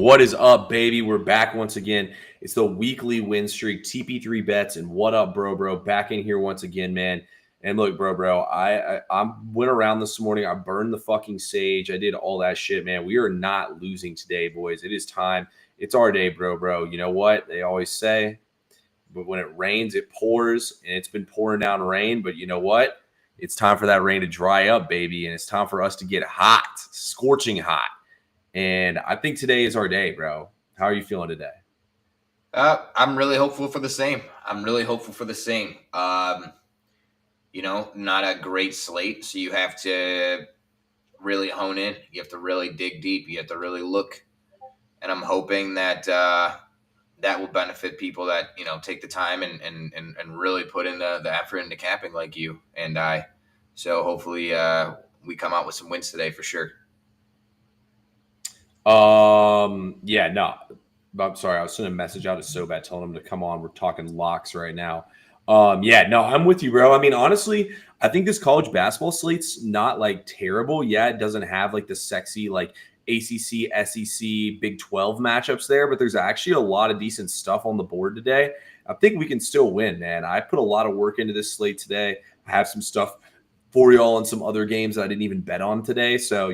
What is up, baby? We're back once again. It's the weekly win streak, TP3 bets, and what up, bro? Back in here once again, man. And look, bro, I went around this morning. I burned the fucking sage. I did all that shit, man. We are not losing today, boys. It is time. It's our day, bro. You know what they always say? But when it rains, it pours, and it's been pouring down rain. But you know what? It's time for that rain to dry up, baby, and it's time for us to get hot, scorching hot. And I think today is our day, bro. How are you feeling today? I'm really hopeful for the same. Not a great slate, so you have to really hone in. You have to really dig deep. You have to really look. And I'm hoping that that will benefit people that, take the time and really put in the effort into capping like you and I. So hopefully we come out with some wins today for sure. Yeah, no, I'm sorry. I was sending a message out to Sobat telling him to come on. We're talking locks right now. Yeah, no, I'm with you, bro. I mean, honestly, I think this college basketball slate's not like terrible. Yeah, it doesn't have like the sexy like ACC, SEC, Big 12 matchups there, but there's actually a lot of decent stuff on the board today. I think we can still win, man. I put a lot of work into this slate today. I have some stuff for y'all and some other games that I didn't even bet on today. So,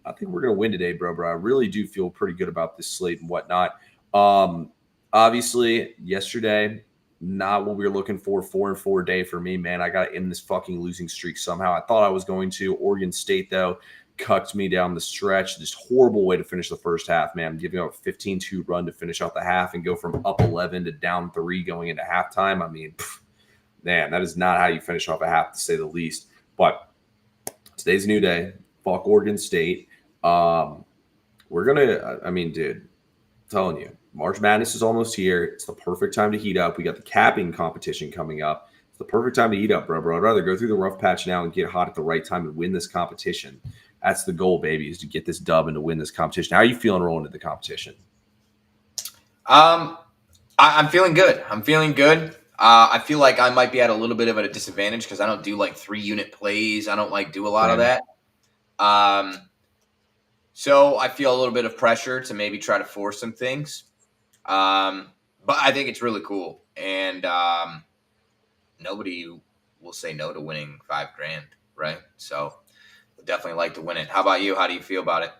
I think we're going to win today, bro. I really do feel pretty good about this slate and whatnot. Obviously, yesterday, not what we were looking for. 4-4 day for me, man. I got to end this fucking losing streak somehow. I thought I was going to. Oregon State, though, cucked me down the stretch. Just horrible way to finish the first half, man. Giving up a 15-2 run to finish out the half and go from up 11 to down 3 going into halftime. I mean, man, that is not how you finish off a half, to say the least. But today's a new day. Fuck Oregon State. We're gonna, dude, I'm telling you, March Madness is almost here. It's the perfect time to heat up. We got the capping competition coming up. It's the perfect time to heat up, bro. I'd rather go through the rough patch now and get hot at the right time and win this competition. That's the goal, baby, is to get this dub and to win this competition. How are you feeling rolling into the competition? I'm feeling good. I feel like I might be at a little bit of a disadvantage because I don't do like 3-unit plays. I don't do a lot of that. So I feel a little bit of pressure to maybe try to force some things. But I think it's really cool. And nobody will say no to winning $5,000, right? So I'd definitely like to win it. How about you? How do you feel about it?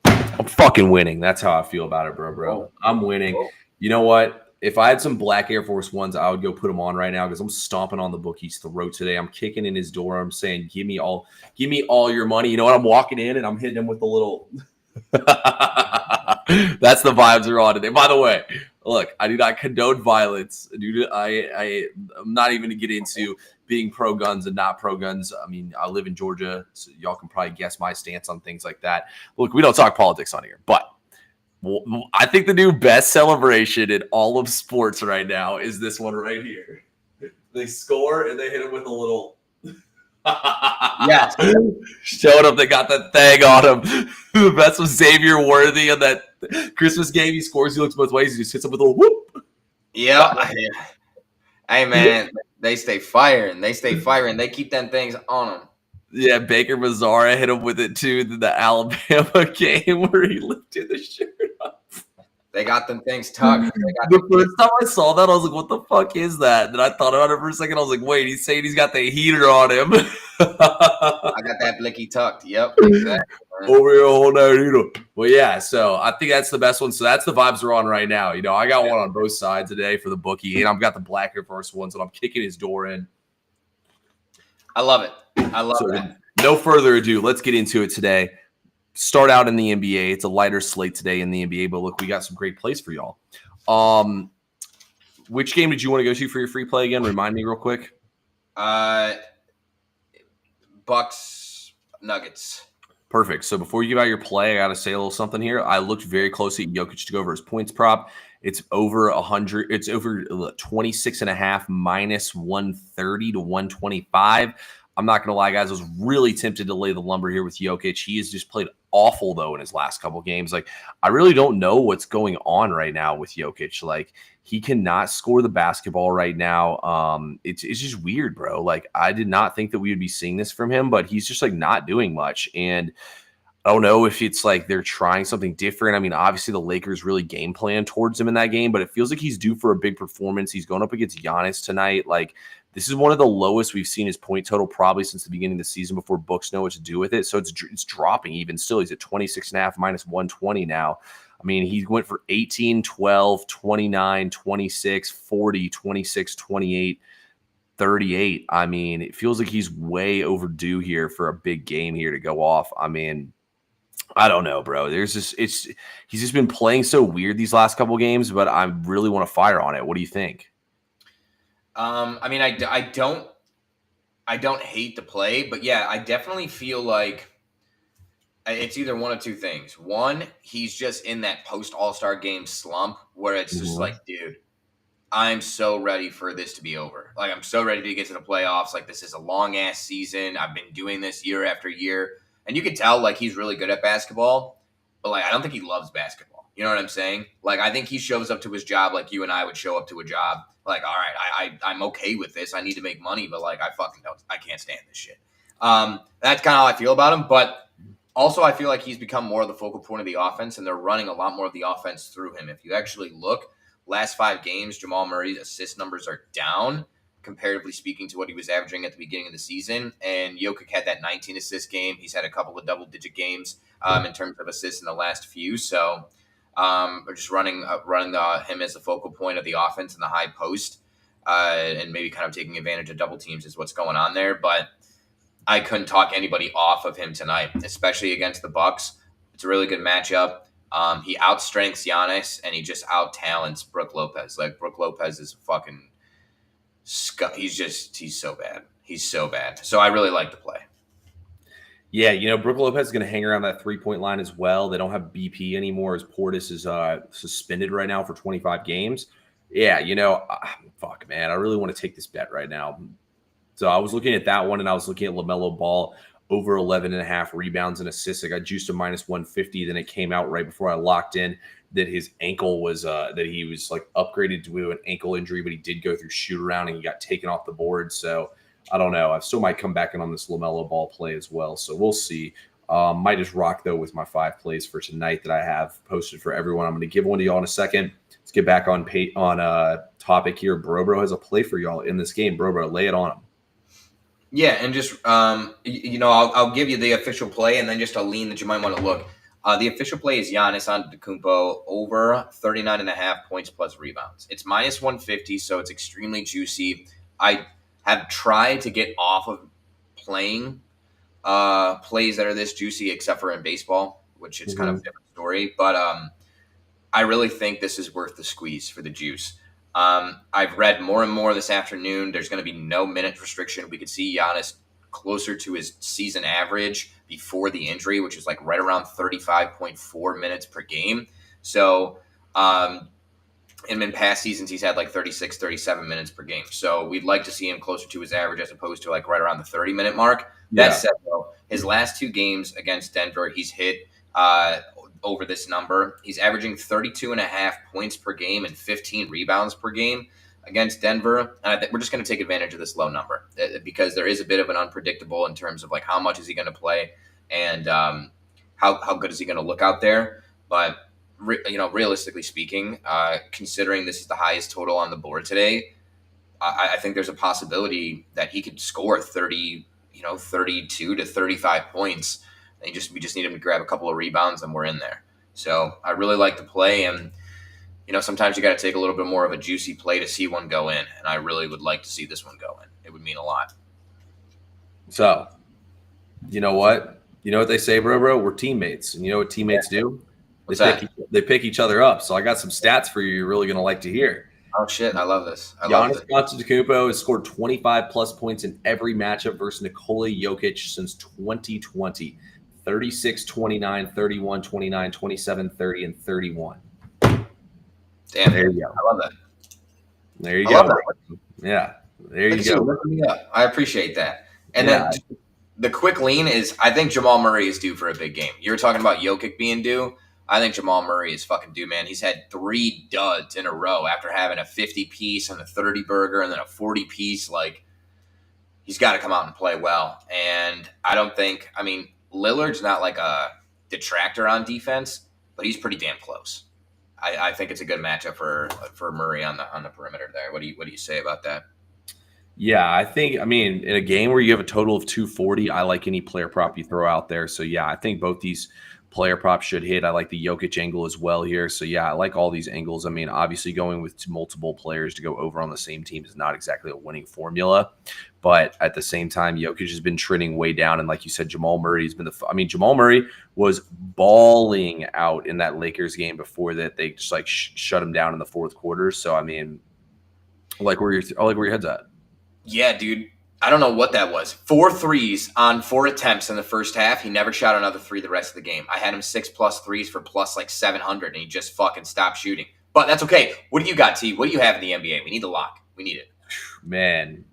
I'm fucking winning. That's how I feel about it, bro. Oh. I'm winning. Oh. You know what? If I had some black Air Force Ones, I would go put them on right now because I'm stomping on the bookie's throat today. I'm kicking in his door. I'm saying, give me all your money. You know what? I'm walking in and I'm hitting him with a little. That's the vibes we're on today. By the way, look, I do not condone violence. I'm not even to get into being pro guns and not pro guns. I mean, I live in Georgia, so y'all can probably guess my stance on things like that. Look, we don't talk politics on here, but I think the new best celebration in all of sports right now is this one right here. They score and they hit it with a little. Yeah, showing them they got that thing on him. The best was Xavier Worthy on that Christmas game. He scores, he looks both ways, he just hits him with a little whoop. Yeah. Hey man, they stay firing. They keep them things on them. Yeah, Baker Mazzara hit him with it too in the Alabama game where he lifted the shirt up. They got them things tucked. The first time I saw that, I was like, what the fuck is that? And I thought about it for a second. I was like, wait, he's saying he's got the heater on him. I got that blicky tucked. Yep, exactly. Over here, whole night heater. Well, yeah, so I think that's the best one. So that's the vibes we're on right now. I got one on both sides today for the bookie, and I've got the black Air Force Ones, and I'm kicking his door in. I love it. That. No further ado, let's get into it today. Start out in the NBA. It's a lighter slate today in the NBA, but look, we got some great plays for y'all. Which game did you want to go to for your free play again? Remind me real quick. Bucks Nuggets. Perfect. So before you give out your play, I got to say a little something here. I looked very closely at Jokic to go over his points prop. It's over 100. It's over 26.5 minus 130 to 125. I'm not going to lie, guys. I was really tempted to lay the lumber here with Jokic. He has just played awful, though, in his last couple games. Like, I really don't know what's going on right now with Jokic. Like, he cannot score the basketball right now. It's just weird, bro. Like, I did not think that we would be seeing this from him, but he's just, like, not doing much. And I don't know if it's like they're trying something different. I mean, obviously the Lakers really game plan towards him in that game, but it feels like he's due for a big performance. He's going up against Giannis tonight. Like, this is one of the lowest we've seen his point total probably since the beginning of the season before books know what to do with it. So it's dropping even still. He's at 26.5 minus 120 now. I mean, he went for 18, 12, 29, 26, 40, 26, 28. 38. I mean, it feels like he's way overdue here for a big game here to go off. I mean, I don't know, bro. He's just been playing so weird these last couple games, but I really want to fire on it. What do you think? I mean, I don't hate the play, but yeah, I definitely feel like it's either one of two things. One, he's just in that post All-Star game slump where it's just Mhm. like, dude, I'm so ready for this to be over. Like, I'm so ready to get to the playoffs. Like, this is a long ass season. I've been doing this year after year. And you can tell, like, he's really good at basketball, but, like, I don't think he loves basketball. You know what I'm saying? Like, I think he shows up to his job like you and I would show up to a job. Like, all right, I'm okay with this. I need to make money, but, like, I can't stand this shit. That's kind of how I feel about him. But also, I feel like he's become more of the focal point of the offense, and they're running a lot more of the offense through him. If you actually look, last 5 games, Jamal Murray's assist numbers are down, comparatively speaking, to what he was averaging at the beginning of the season. And Jokic had that 19 assist game. He's had a couple of double-digit games in terms of assists in the last few. So we're just running him as the focal point of the offense in the high post, and maybe kind of taking advantage of double teams is what's going on there. But I couldn't talk anybody off of him tonight, especially against the Bucks. It's a really good matchup. He outstrengths Giannis and he just out talents Brook Lopez. Like, Brook Lopez is fucking he's so bad. He's so bad. So I really like the play. Yeah, Brook Lopez is going to hang around that 3-point line as well. They don't have BP anymore as Portis is suspended right now for 25 games. Yeah, fuck, man. I really want to take this bet right now. So I was looking at that one, and I was looking at LaMelo Ball over 11.5 rebounds and assists. I got juiced to minus 150. Then it came out right before I locked in that his ankle was that he was like upgraded to an ankle injury, but he did go through shoot around and he got taken off the board. So I don't know. I still might come back in on this LaMelo Ball play as well. So we'll see. Might just rock though with my 5 plays for tonight that I have posted for everyone. I'm going to give one to y'all in a second. Let's get back on topic here. Bro has a play for y'all in this game. Bro, lay it on him. Yeah, and just I'll give you the official play, and then just a lean that you might want to look. The official play is Giannis Antetokounmpo over 39.5 points plus rebounds. It's minus 150, so it's extremely juicy. I have tried to get off of playing plays that are this juicy, except for in baseball, which is kind of a different story. But I really think this is worth the squeeze for the juice. I've read more and more this afternoon. There's going to be no minute restriction. We could see Giannis closer to his season average before the injury, which is like right around 35.4 minutes per game. So, and in past seasons, he's had like 36, 37 minutes per game. So we'd like to see him closer to his average as opposed to like right around the 30-minute mark. That said, though, his last 2 games against Denver, he's hit over this number. He's averaging 32.5 points per game and 15 rebounds per game against Denver. And I think we're just going to take advantage of this low number because there is a bit of an unpredictable in terms of like how much is he going to play and how good is he going to look out there. But realistically speaking, considering this is the highest total on the board today, I think there's a possibility that he could score 32 to 35 points. We just need him to grab a couple of rebounds and we're in there. So I really like the play, and sometimes you got to take a little bit more of a juicy play to see one go in, and I really would like to see this one go in. It would mean a lot. So, you know what? You know what they say, bro? We're teammates, and you know what teammates do? They pick each other up. So I got some stats for you. You're really gonna like to hear. Oh shit! I love this. Giannis Antetokounmpo has scored 25 plus points in every matchup versus Nikola Jokic since 2020. 36, 29, 31, 29, 27, 30, and 31. Damn. There you go. I love that. There you go. Yeah. There you go. Look me up. I appreciate that. And then the quick lean is I think Jamal Murray is due for a big game. You were talking about Jokic being due. I think Jamal Murray is fucking due, man. He's had 3 duds in a row after having a 50-piece and a 30-burger and then a 40-piece. Like, he's got to come out and play well. And I don't think – I mean, Lillard's not like a detractor on defense, but he's pretty damn close. I think it's a good matchup for Murray on the perimeter there. What do you say about that? Yeah, I mean, in a game where you have a total of 240, I like any player prop you throw out there. So, yeah, I think both these player props should hit. I like the Jokic angle as well here. So, yeah, I like all these angles. I mean, obviously going with multiple players to go over on the same team is not exactly a winning formula. But at the same time, Jokic has been trending way down. And like you said, Jamal Murray's been Jamal Murray was balling out in that Lakers game before that. They just like shut him down in the fourth quarter. So, I mean, I like where your head's at. Yeah, dude. I don't know what that was. 4 threes on 4 attempts in the first half. He never shot another 3 the rest of the game. I had him 6+ threes for plus like 700, and he just fucking stopped shooting. But that's okay. What do you got, T? What do you have in the NBA? We need the lock. We need it. Man,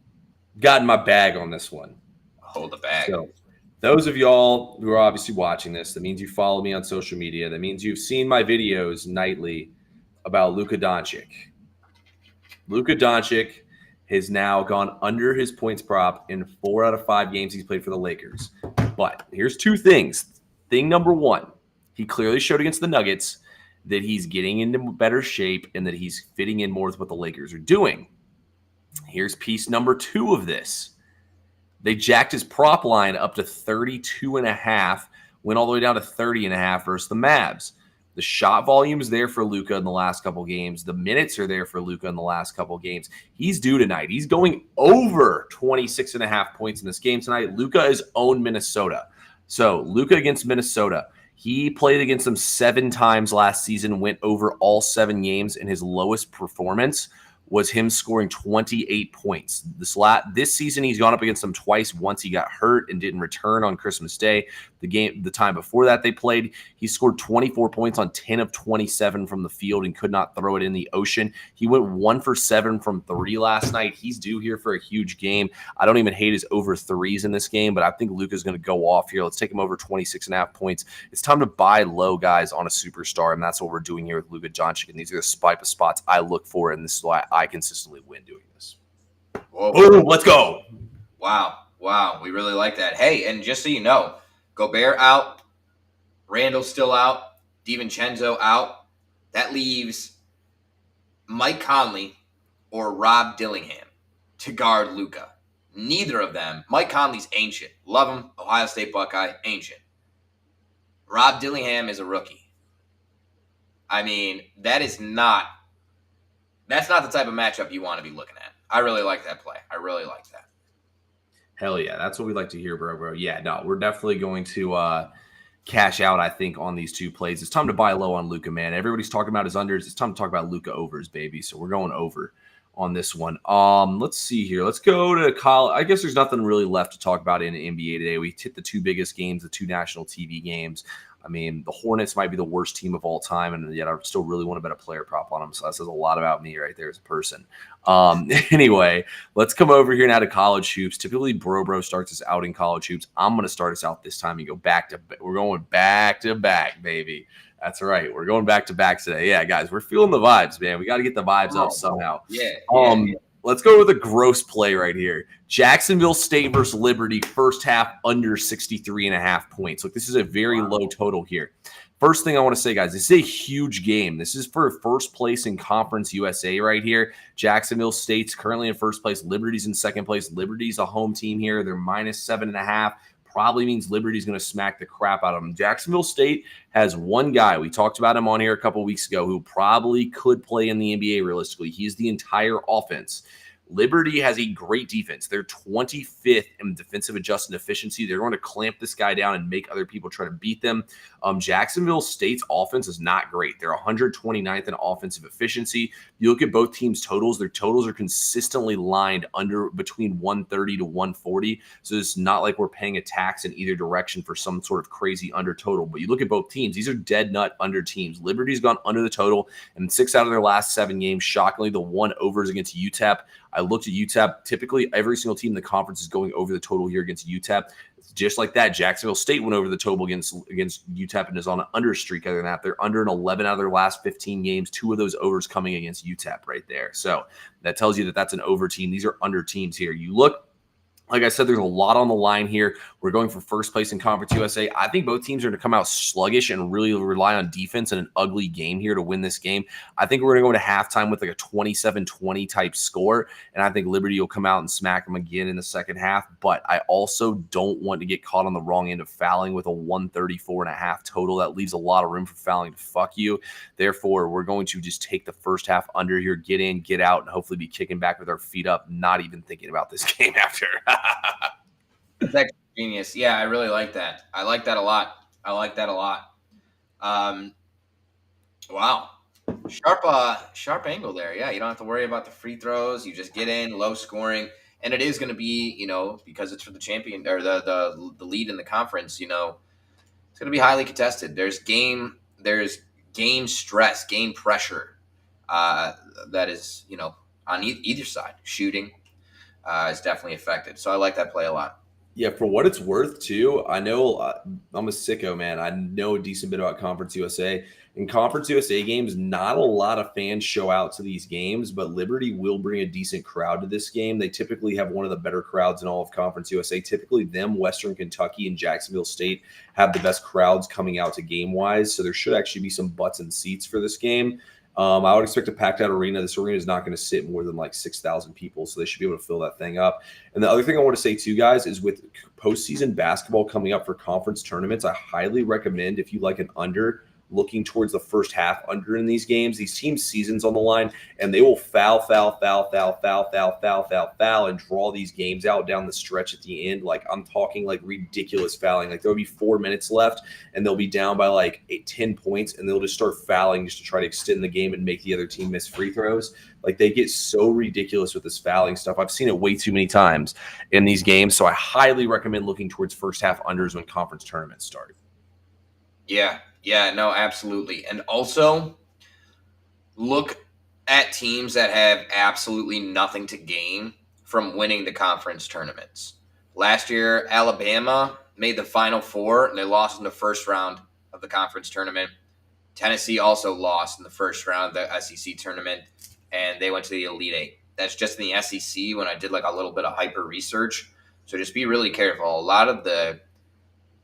got in my bag on this one. Hold the bag. So, those of y'all who are obviously watching this, that means you follow me on social media. That means you've seen my videos nightly about Luka Doncic. Luka Doncic has now gone under his points prop in 4 out of 5 games he's played for the Lakers. But here's 2 things. Thing number 1, he clearly showed against the Nuggets that he's getting into better shape and that he's fitting in more with what the Lakers are doing. Here's piece number 2 of this. They jacked his prop line up to 32.5, went all the way down to 30.5 versus the Mavs. The shot volume is there for Luka in the last couple games. The minutes are there for Luka in the last couple games. He's due tonight. He's going over 26.5 points in this game tonight. Luka has owned Minnesota. So Luka against Minnesota. He played against them 7 times last season, went over all 7 games, and his lowest performance was him scoring 28 points. This season, he's gone up against them twice. Once he got hurt and didn't return on Christmas Day. The time before that they played, he scored 24 points on 10 of 27 from the field and could not throw it in the ocean. He went 1 for 7 from 3 last night. He's due here for a huge game. I don't even hate his over 3s in this game, but I think Luka's going to go off here. Let's take him over 26.5 points. It's time to buy low, guys, on a superstar, and that's what we're doing here with Luka Doncic. And these are the type of spots I look for, and this is why I consistently win doing this. Whoa. Boom, let's go. Wow. We really like that. Hey, and just so you know, Gobert out, Randall's still out, DiVincenzo out. That leaves Mike Conley or Rob Dillingham to guard Luka. Neither of them. Mike Conley's ancient. Love him. Ohio State Buckeye. Ancient. Rob Dillingham is a rookie. I mean, that's not the type of matchup you want to be looking at. I really like that play. I really like that. Hell yeah, that's what we like to hear, bro. Yeah, no, we're definitely going to cash out, I think, on these 2 plays. It's time to buy low on Luka, man. Everybody's talking about his unders. It's time to talk about Luka overs, baby. So we're going over on this one. Let's see here. Let's go to college. I guess there's nothing really left to talk about in the NBA today. We hit the 2 biggest games, the 2 national TV games. I mean, the Hornets might be the worst team of all time, and yet I still really want to bet a player prop on them. So that says a lot about me right there as a person. Anyway, let's come over here now to college hoops. Typically, Bro starts us out in college hoops. I'm going to start us out this time and go back to – we're going back to back, baby. That's right. We're going back to back today. Yeah, guys, we're feeling the vibes, man. We got to get the vibes up somehow. Yeah. Let's go with a gross play right here. Jacksonville State versus Liberty, first half under 63.5 points. Look, this is a very low total here. First thing I want to say, guys, this is a huge game. This is for first place in Conference USA right here. Jacksonville State's currently in first place. Liberty's in second place. Liberty's a home team here. They're minus 7.5. Probably means Liberty's going to smack the crap out of them. Jacksonville State has one guy. We talked about him on here a couple weeks ago who probably could play in the NBA realistically. He's the entire offense. Liberty has a great defense. They're 25th in defensive adjusted efficiency. They're going to clamp this guy down and make other people try to beat them. Jacksonville State's offense is not great. They're 129th in offensive efficiency. You look at both teams' totals. Their totals are consistently lined under between 130 to 140. So it's not like we're paying a tax in either direction for some sort of crazy under total. But you look at both teams. These are dead nut under teams. Liberty's gone under the total in 6 out of their last 7 games. Shockingly, the 1 overs against UTEP. I looked at UTEP. Typically, every single team in the conference is going over the total here against UTEP. Just like that, Jacksonville State went over the total against UTEP and is on an under streak. Other than that, they're under an 11 out of their last 15 games. 2 of those overs coming against UTEP right there. So that tells you that that's an over team. These are under teams here. You look Like I said, there's a lot on the line here. We're going for first place in Conference USA. I think both teams are going to come out sluggish and really rely on defense in an ugly game here to win this game. I think we're going to go into halftime with like a 27-20 type score, and I think Liberty will come out and smack them again in the second half. But I also don't want to get caught on the wrong end of fouling with a 134.5 total. That leaves a lot of room for fouling to fuck you. Therefore, we're going to just take the first half under here, get in, get out, and hopefully be kicking back with our feet up, not even thinking about this game after. That's genius. Yeah, I really like that. I like that a lot. Wow. Sharp angle there. Yeah, you don't have to worry about the free throws. You just get in, low scoring. And it is going to be, because it's for the champion or the lead in the conference, it's going to be highly contested. There's game stress, game pressure that is, on either side. Shooting is definitely affected. So I like that play a lot. Yeah, for what it's worth, too, I know I'm a sicko, man. I know a decent bit about Conference USA. In Conference USA games, not a lot of fans show out to these games, but Liberty will bring a decent crowd to this game. They typically have one of the better crowds in all of Conference USA. Typically, Western Kentucky, and Jacksonville State have the best crowds coming out to game-wise, so there should actually be some butts and seats for this game. I would expect a packed out arena. This arena is not going to sit more than like 6,000 people, so they should be able to fill that thing up. And the other thing I want to say too, guys, is with postseason basketball coming up for conference tournaments, I highly recommend, if you like an under, looking towards the first half under in these games. These teams' season's on the line, and they will foul, and draw these games out down the stretch at the end. Like, I'm talking like ridiculous fouling. Like, there'll be 4 minutes left, and they'll be down by like 10 points, and they'll just start fouling just to try to extend the game and make the other team miss free throws. Like, they get so ridiculous with this fouling stuff. I've seen it way too many times in these games, so I highly recommend looking towards first half unders when conference tournaments start. Yeah, no, absolutely. And also, look at teams that have absolutely nothing to gain from winning the conference tournaments. Last year, Alabama made the Final Four, and they lost in the first round of the conference tournament. Tennessee also lost in the first round of the SEC tournament, and they went to the Elite Eight. That's just in the SEC when I did like a little bit of hyper research. So just be really careful. A lot of the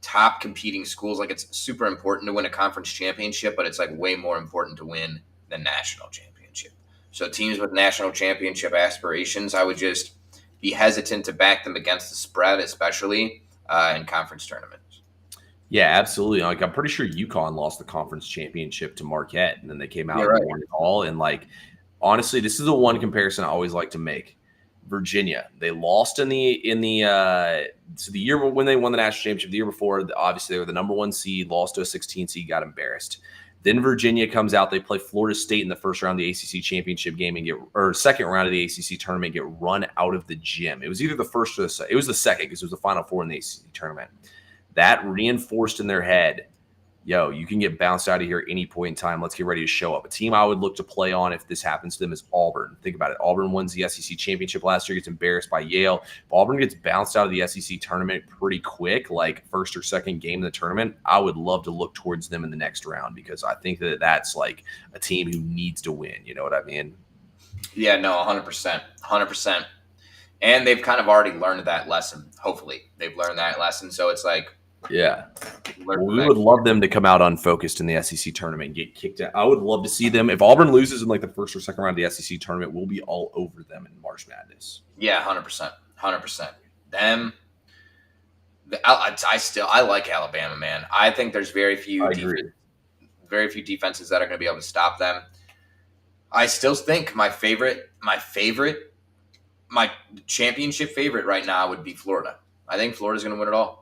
top competing schools, like, it's super important to win a conference championship, but it's like way more important to win the national championship. So teams with national championship aspirations, I would just be hesitant to back them against the spread, especially in conference tournaments. Yeah, absolutely. Like, I'm pretty sure UConn lost the conference championship to Marquette, and then they came out You're right. and won it all. And like, honestly, this is the one comparison I always like to make. Virginia, they lost in the so the year when they won the national championship, the year before, obviously they were the number 1 seed, lost to a 16 seed, got embarrassed. Then Virginia comes out, they play Florida State in the first round of the ACC championship game or second round of the ACC tournament, get run out of the gym. It was either the first or it was the second, because it was the Final Four in the ACC tournament. That reinforced in their head, yo, you can get bounced out of here at any point in time. Let's get ready to show up. A team I would look to play on if this happens to them is Auburn. Think about it. Auburn wins the SEC championship last year, gets embarrassed by Yale. If Auburn gets bounced out of the SEC tournament pretty quick, like first or second game in the tournament, I would love to look towards them in the next round, because I think that that's like a team who needs to win. You know what I mean? Yeah, no, 100%. 100%. And they've kind of already learned that lesson. Hopefully they've learned that lesson. So it's like, yeah, we would love them to come out unfocused in the SEC tournament and get kicked out. I would love to see them. If Auburn loses in like the first or second round of the SEC tournament, we'll be all over them in March Madness. Yeah, 100%. 100%. Them. I like Alabama, man. I think there's very few defenses that are going to be able to stop them. I still think my championship favorite right now would be Florida. I think Florida's going to win it all.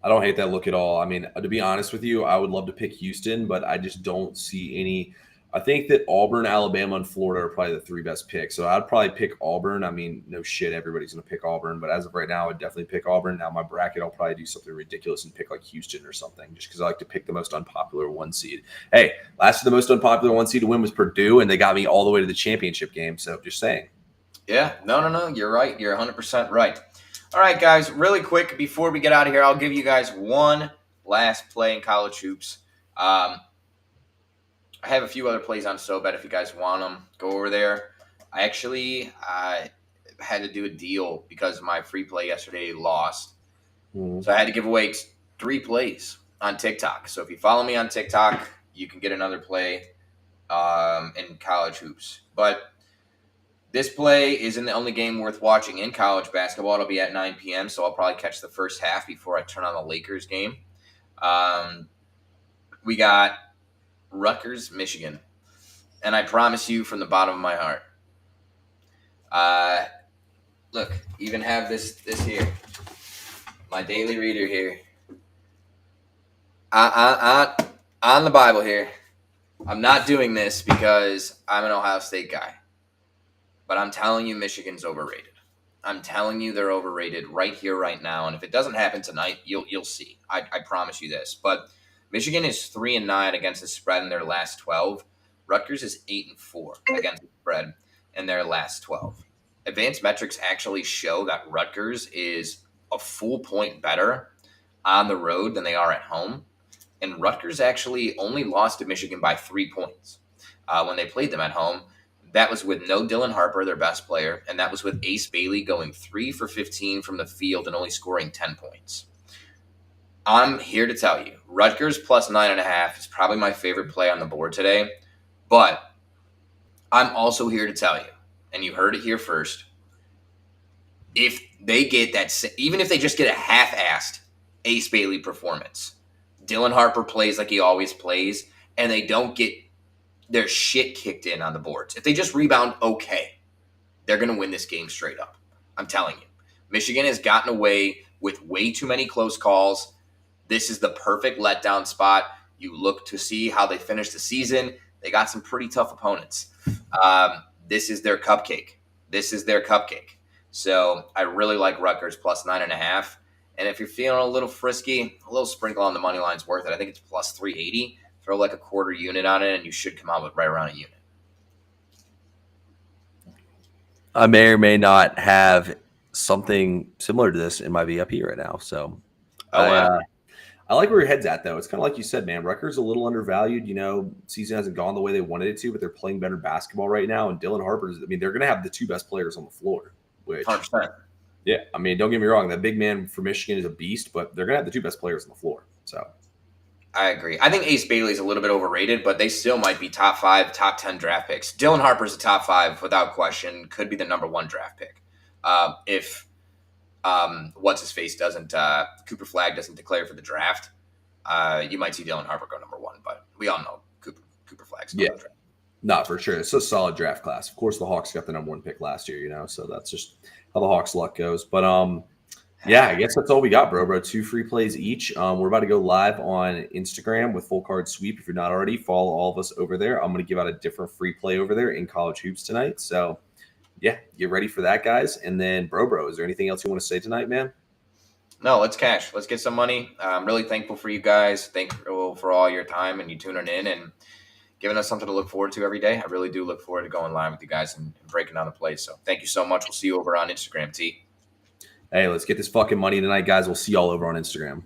I don't hate that look at all. I mean, to be honest with you, I would love to pick Houston, but I just don't see any. I think that Auburn, Alabama, and Florida are probably the 3 best picks. So I'd probably pick Auburn. I mean, no shit, everybody's going to pick Auburn. But as of right now, I'd definitely pick Auburn. Now, my bracket, I'll probably do something ridiculous and pick like Houston or something, just because I like to pick the most unpopular 1 seed. Hey, last year the most unpopular 1 seed to win was Purdue, and they got me all the way to the championship game. So just saying. Yeah, no. You're right. You're 100% right. All right, guys, really quick before we get out of here, I'll give you guys one last play in college hoops. I have a few other plays on SoBet if you guys want them. Go over there. I had to do a deal because my free play yesterday lost. Mhm. So I had to give away 3 plays on TikTok. So if you follow me on TikTok, you can get another play in college hoops. But this play isn't the only game worth watching in college basketball. It'll be at 9 p.m., so I'll probably catch the first half before I turn on the Lakers game. We got Rutgers, Michigan. And I promise you from the bottom of my heart, look, even have this here. My daily reader here. On the Bible here. I'm not doing this because I'm an Ohio State guy. But I'm telling you, Michigan's overrated. I'm telling you they're overrated right here, right now. And if it doesn't happen tonight, you'll see. I promise you this. But Michigan is 3-9 against the spread in their last 12. Rutgers is 8-4 against the spread in their last 12. Advanced metrics actually show that Rutgers is a full point better on the road than they are at home. And Rutgers actually only lost to Michigan by 3 points when they played them at home. That was with no Dylan Harper, their best player, and that was with Ace Bailey going 3 for 15 from the field and only scoring 10 points. I'm here to tell you, Rutgers plus 9.5 is probably my favorite play on the board today, but I'm also here to tell you, and you heard it here first, if they get that, even if they just get a half-assed Ace Bailey performance, Dylan Harper plays like he always plays, and they don't get their shit kicked in on the boards. If they just rebound okay, they're going to win this game straight up. I'm telling you. Michigan has gotten away with way too many close calls. This is the perfect letdown spot. You look to see how they finish the season. They got some pretty tough opponents. This is their cupcake. This is their cupcake. So I really like Rutgers plus 9.5. And if you're feeling a little frisky, a little sprinkle on the money line's worth it. I think it's plus 380. Throw like a quarter unit on it, and you should come out with right around a unit. I may or may not have something similar to this in my VIP right now. So I like where your head's at, though. It's kind of like you said, man. Rutgers a little undervalued. Season hasn't gone the way they wanted it to, but they're playing better basketball right now. And Dylan Harper's, they're going to have the 2 best players on the floor. Which, 100%. Yeah, don't get me wrong. That big man for Michigan is a beast, but they're going to have the 2 best players on the floor. So I agree. I think Ace Bailey's a little bit overrated, but they still might be top 5, top 10 draft picks. Dylan Harper's a top 5 without question. Could be the number 1 draft pick. If what's his face doesn't Cooper Flagg doesn't declare for the draft, you might see Dylan Harper go number 1. But we all know Cooper Flagg's not draft. Not for sure. It's a solid draft class. Of course, the Hawks got the number 1 pick last year. So that's just how the Hawks' luck goes. But yeah, I guess that's all we got, bro. 2 free plays each. We're about to go live on Instagram with Full Card Sweep. If you're not already, follow all of us over there. I'm going to give out a different free play over there in college hoops tonight. So, yeah, get ready for that, guys. And then, bro, is there anything else you want to say tonight, man? No, let's cash. Let's get some money. I'm really thankful for you guys. Thankful for all your time and you tuning in and giving us something to look forward to every day. I really do look forward to going live with you guys and breaking down the plays. So, thank you so much. We'll see you over on Instagram, T. Hey, let's get this fucking money tonight, guys. We'll see y'all over on Instagram.